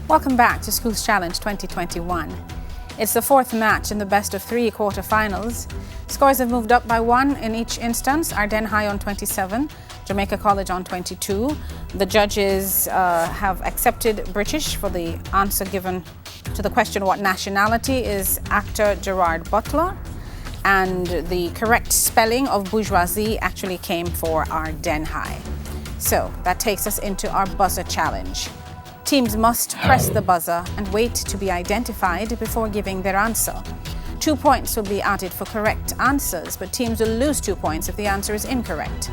Welcome back to Schools Challenge 2021. It's the fourth match in the best of three quarterfinals. Scores have moved up by one in each instance. Ardenne High on 27, Jamaica College on 22. The judges have accepted British for the answer given to the question, what nationality is actor Gerard Butler? And the correct spelling of bourgeoisie actually came for Ardenne High. So that takes us into our buzzer challenge. Teams must press the buzzer and wait to be identified before giving their answer. 2 points will be added for correct answers, but teams will lose 2 points if the answer is incorrect.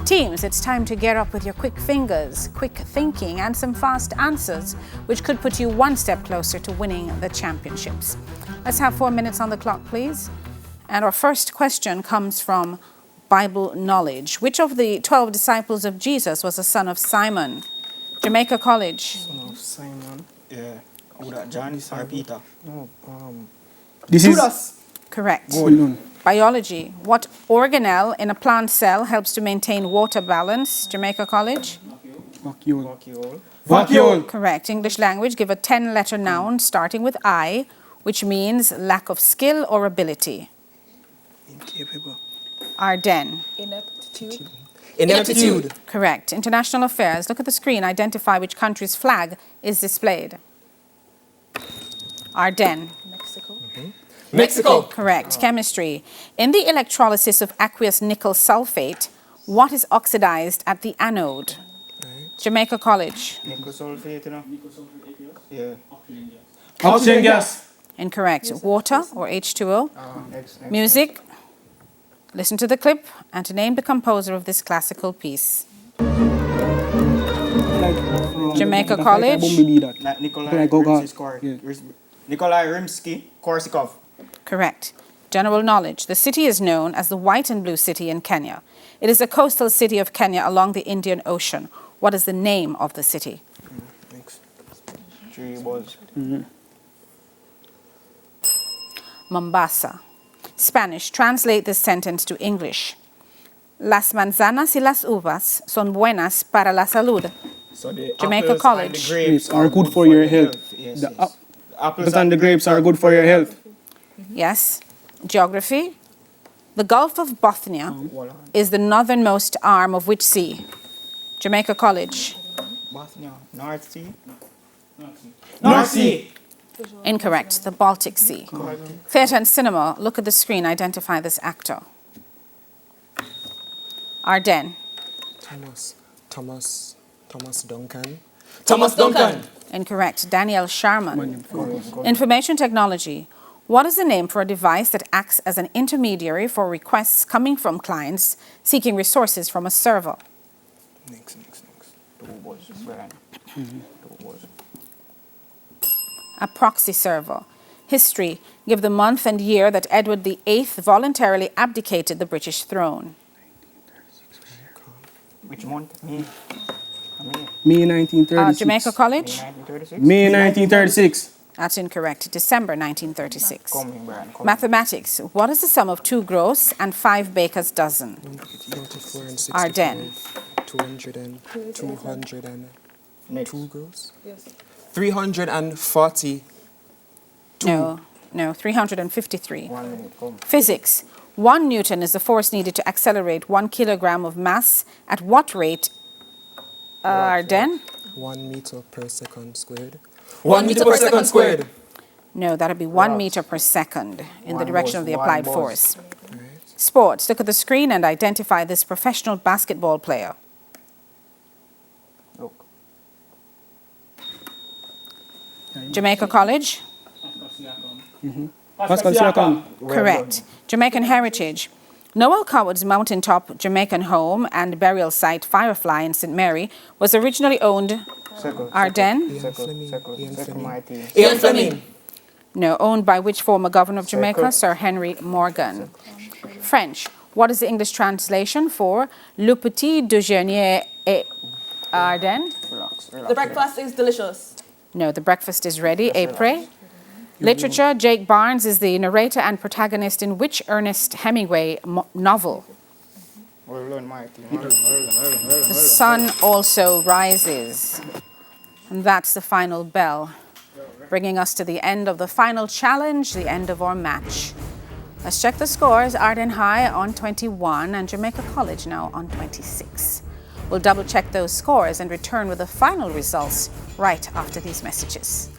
Teams, it's time to get up with your quick fingers, quick thinking, and some fast answers, which could put you one step closer to winning the championships. Let's have 4 minutes on the clock, please. And our first question comes from Bible knowledge. Which of the 12 disciples of Jesus was the son of Simon? Jamaica College. Son of Simon. Yeah. Would that John or Peter? No. This is Correct. Gold. Biology. What organelle in a plant cell helps to maintain water balance? Jamaica College. vacuole. Vacuole. Correct. English language. Give a 10-letter noun starting with I, which means lack of skill or ability. Incapable. Ardenne. Ineptitude. Ineptitude. Correct. International affairs. Look at the screen. Identify which country's flag is displayed. Ardenne. Mexico. Mexico. Correct. Chemistry. In the electrolysis of aqueous nickel sulfate, what is oxidized at the anode? Jamaica College. Nickel sulfate, you know? Yeah. Oxygen gas. Incorrect. Water or H2O. Music. Listen to the clip and to name the composer of this classical piece. Jamaica College. Nikolai Rimsky-Korsakov. Correct. General knowledge. The city is known as the White and Blue City in Kenya. It is a coastal city of Kenya along the Indian Ocean. What is the name of the city? Mombasa. Spanish. Translate this sentence to English. Las manzanas y las uvas son buenas para la salud. So the Jamaica College. And the grapes are good for your health. Yes, The yes. apples and the grapes are good for your health. Yes. Geography. The Gulf of Bothnia is the northernmost arm of which sea? Jamaica College. Bothnia. North Sea. North Sea. Incorrect. The Baltic Sea. Theatre and cinema. Look at the screen. Identify this actor. Ardenne. Thomas Duncan. Thomas Duncan. Incorrect. Daniel Sharman. Information technology. What is the name for a device that acts as an intermediary for requests coming from clients seeking resources from a server? Next. A proxy server. History. Give the month and year that Edward VIII voluntarily abdicated the British throne. Which month? May. May 1936. Jamaica College. 1936. May 1936. That's incorrect. December 1936. Coming. Mathematics. What is the sum of 2 gross and 5 baker's dozen? 24 and 65. Ardenne. 200 and 200 and Next. 2 girls. Yes. 340. No, 353. 1 minute. Come. Physics. 1 Newton is the force needed to accelerate 1 kilogram of mass at what rate? Ardenne? 1 meter per second squared. 1 meter per second squared. No, that would be 1 meter per second in the direction of the applied force. Right. Sports. Look at the screen and identify this professional basketball player. Look. Jamaica College? Pascal Siakam. Correct. Jamaican heritage. Noel Coward's mountaintop Jamaican home and burial site Firefly in St. Mary was originally owned Ardenne? Ian Fleming. No, owned by which former governor of Jamaica? Sir Henry Morgan. French. What is the English translation for Le Petit Déjeuner et Ardenne? The breakfast is delicious. No, the breakfast is ready. April. Literature. Jake Barnes is the narrator and protagonist in which Ernest Hemingway novel? The sun also rises. And that's the final bell, bringing us to the end of the final challenge, the end of our match. Let's check the scores. Ardenne High on 21 and Jamaica College now on 26. We'll double check those scores and return with the final results right after these messages.